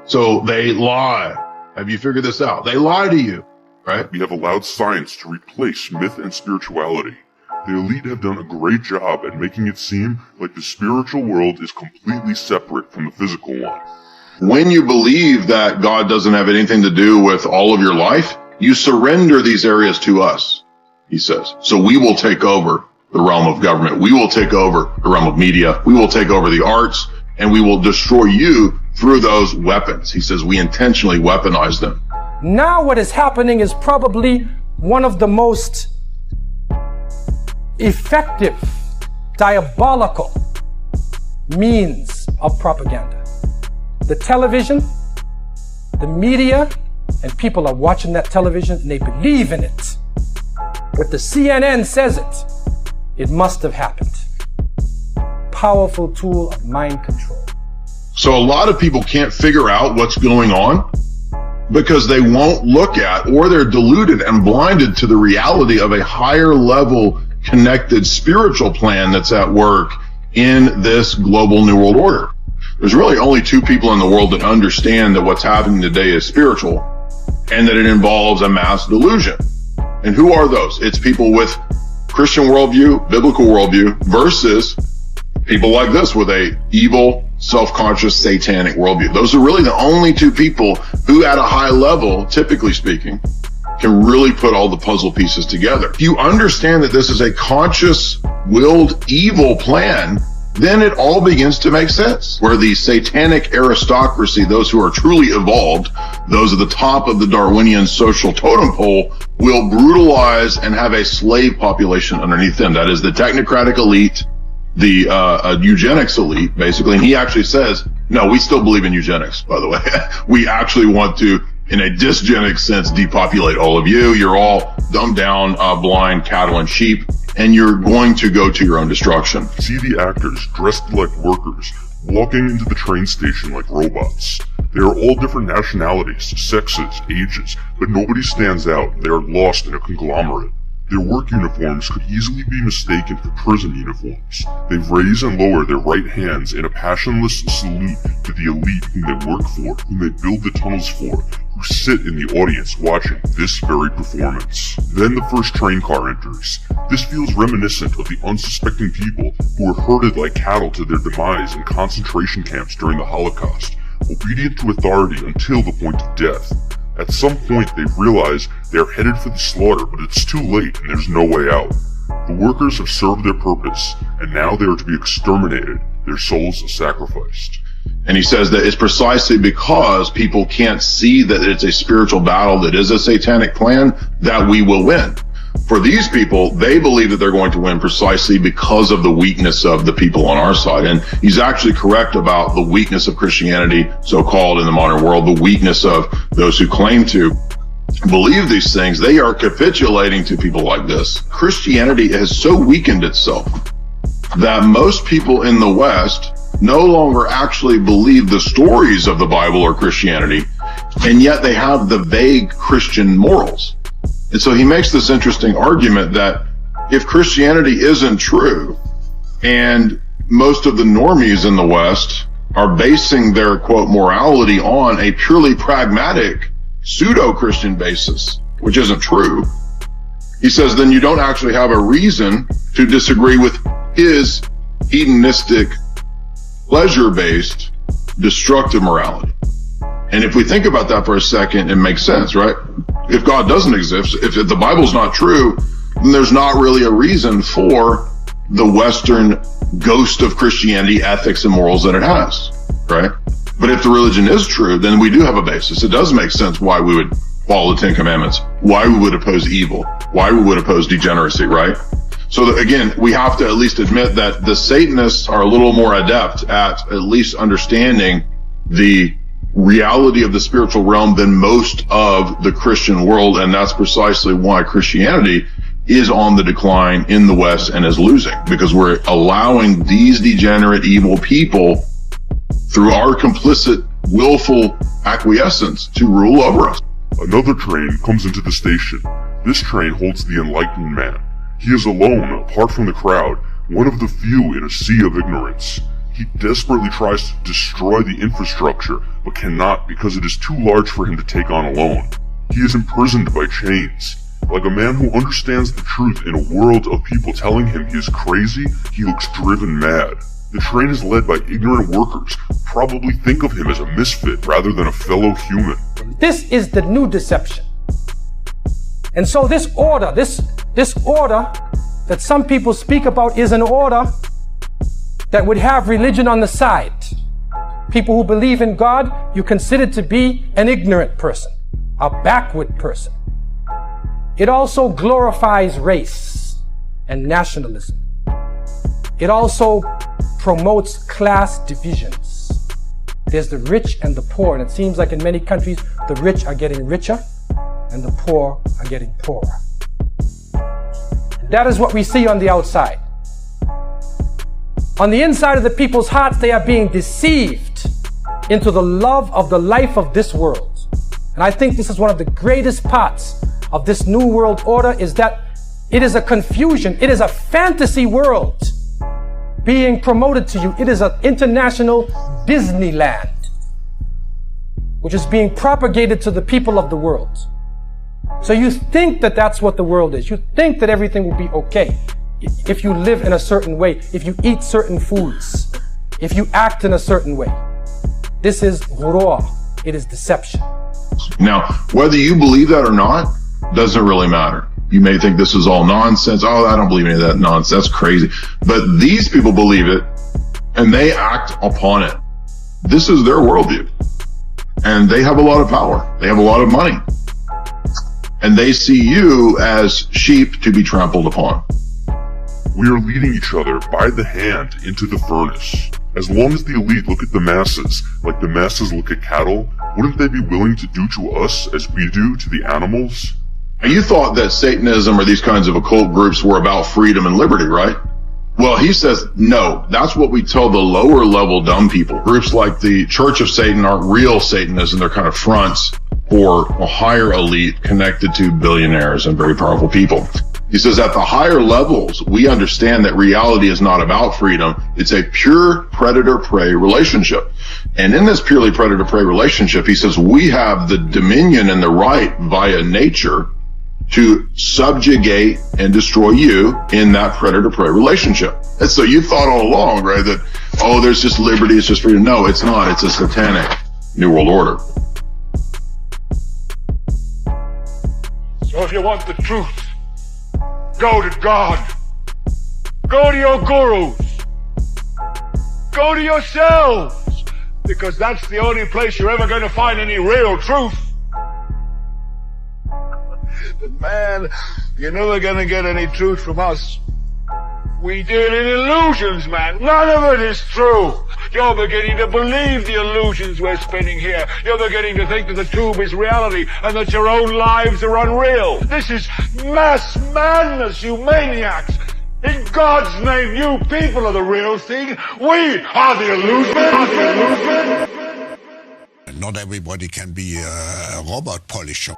So they lie. Have you figured this out? They lie to you, right? We have allowed science to replace myth and spirituality. The elite have done a great job at making it seem like the spiritual world is completely separate from the physical one. When you believe that God doesn't have anything to do with all of your life, you surrender these areas to us, he says. So we will take over the realm of government. We will take over the realm of media. We will take over the arts, and we will destroy you through those weapons. He says we intentionally weaponize them. Now what is happening is probably one of the most effective, diabolical means of propaganda. The television, the media, and people are watching that television and they believe in it. But the CNN says it must have happened. Powerful tool of mind control. So a lot of people can't figure out what's going on because they won't look at, or they're deluded and blinded to the reality of a higher level connected spiritual plan that's at work in this global New World Order. There's really only two people in the world that understand that what's happening today is spiritual and that it involves a mass delusion. And who are those? It's people with Christian worldview, biblical worldview, versus people like this with a evil, self-conscious, satanic worldview. Those are really the only two people who at a high level, typically speaking, can really put all the puzzle pieces together. If you understand that this is a conscious, willed, evil plan, then it all begins to make sense. Where the satanic aristocracy, those who are truly evolved, those at the top of the Darwinian social totem pole, will brutalize and have a slave population underneath them. That is the technocratic elite, the eugenics elite, basically. And he actually says, no, we still believe in eugenics, by the way. We actually want to, in a dysgenic sense, depopulate all of you. You're all dumbed down, blind cattle and sheep, and you're going to go to your own destruction. See the actors dressed like workers, walking into the train station like robots. They are all different nationalities, sexes, ages, but nobody stands out. They are lost in a conglomerate. Their work uniforms could easily be mistaken for prison uniforms. They raise and lower their right hands in a passionless salute to the elite whom they work for, whom they build the tunnels for, who sit in the audience watching this very performance. Then the first train car enters. This feels reminiscent of the unsuspecting people who were herded like cattle to their demise in concentration camps during the Holocaust, obedient to authority until the point of death. At some point, they realize they are headed for the slaughter, but it's too late and there's no way out. The workers have served their purpose, and now they are to be exterminated, their souls sacrificed. And he says that it's precisely because people can't see that it's a spiritual battle that is a satanic plan that we will win. For these people, they believe that they're going to win precisely because of the weakness of the people on our side. And he's actually correct about the weakness of Christianity, so-called in the modern world, the weakness of those who claim to believe these things. They are capitulating to people like this. Christianity has so weakened itself that most people in the West no longer actually believe the stories of the Bible or Christianity, and yet they have the vague Christian morals. And so he makes this interesting argument that if Christianity isn't true, and most of the normies in the West are basing their, quote, morality on a purely pragmatic pseudo-Christian basis, which isn't true, he says then you don't actually have a reason to disagree with his hedonistic, pleasure-based, destructive morality. And if we think about that for a second, it makes sense, right? If God doesn't exist, if the Bible's not true, then there's not really a reason for the Western ghost of Christianity, ethics, and morals that it has, right? But if the religion is true, then we do have a basis. It does make sense why we would follow the Ten Commandments, why we would oppose evil, why we would oppose degeneracy, right? So that, again, we have to at least admit that the Satanists are a little more adept at least understanding the reality of the spiritual realm than most of the Christian world, and that's precisely why Christianity is on the decline in the West and is losing, because we're allowing these degenerate, evil people, through our complicit, willful acquiescence, to rule over us. Another train comes into the station. This train holds the enlightened man. He is alone, apart from the crowd, one of the few in a sea of ignorance. He desperately tries to destroy the infrastructure, but cannot because it is too large for him to take on alone. He is imprisoned by chains. Like a man who understands the truth in a world of people telling him he is crazy, he looks driven mad. The train is led by ignorant workers who probably think of him as a misfit rather than a fellow human. This is the new deception. And so this order that some people speak about is an order that would have religion on the side. People who believe in God, you consider to be an ignorant person, a backward person. It also glorifies race and nationalism. It also promotes class divisions. There's the rich and the poor, and it seems like in many countries, the rich are getting richer and the poor are getting poorer. That is what we see on the outside. On the inside of the people's hearts, they are being deceived into the love of the life of this world. And I think this is one of the greatest parts of this new world order, is that it is a confusion. It is a fantasy world being promoted to you. It is an international Disneyland, which is being propagated to the people of the world. So you think that that's what the world is. You think that everything will be okay if you live in a certain way, if you eat certain foods, if you act in a certain way. This is ghurur. It is deception. Now, whether you believe that or not, doesn't really matter. You may think this is all nonsense. Oh, I don't believe any of that nonsense. That's crazy. But these people believe it and they act upon it. This is their worldview. And they have a lot of power. They have a lot of money. And they see you as sheep to be trampled upon. We are leading each other by the hand into the furnace. As long as the elite look at the masses like the masses look at cattle, wouldn't they be willing to do to us as we do to the animals? Now, you thought that Satanism or these kinds of occult groups were about freedom and liberty, right? Well, he says, no, that's what we tell the lower level dumb people. Groups like the Church of Satan aren't real Satanism. They're kind of fronts for a higher elite connected to billionaires and very powerful people. He says at the higher levels, we understand that reality is not about freedom. It's a pure predator-prey relationship. And in this purely predator-prey relationship, he says we have the dominion and the right via nature to subjugate and destroy you in that predator-prey relationship. And so you thought all along, right, that, oh, there's just liberty, it's just freedom. No, it's not. It's a satanic New World Order. So if you want the truth, go to God. Go to your gurus. Go to yourselves. Because that's the only place you're ever going to find any real truth. But man, you're never going to get any truth from us. We deal in illusions, man. None of it is true. You're beginning to believe the illusions we're spinning here. You're beginning to think that the tube is reality and that your own lives are unreal. This is mass madness, you maniacs. In God's name, you people are the real thing. We are the illusion. Not everybody can be a robot polisher.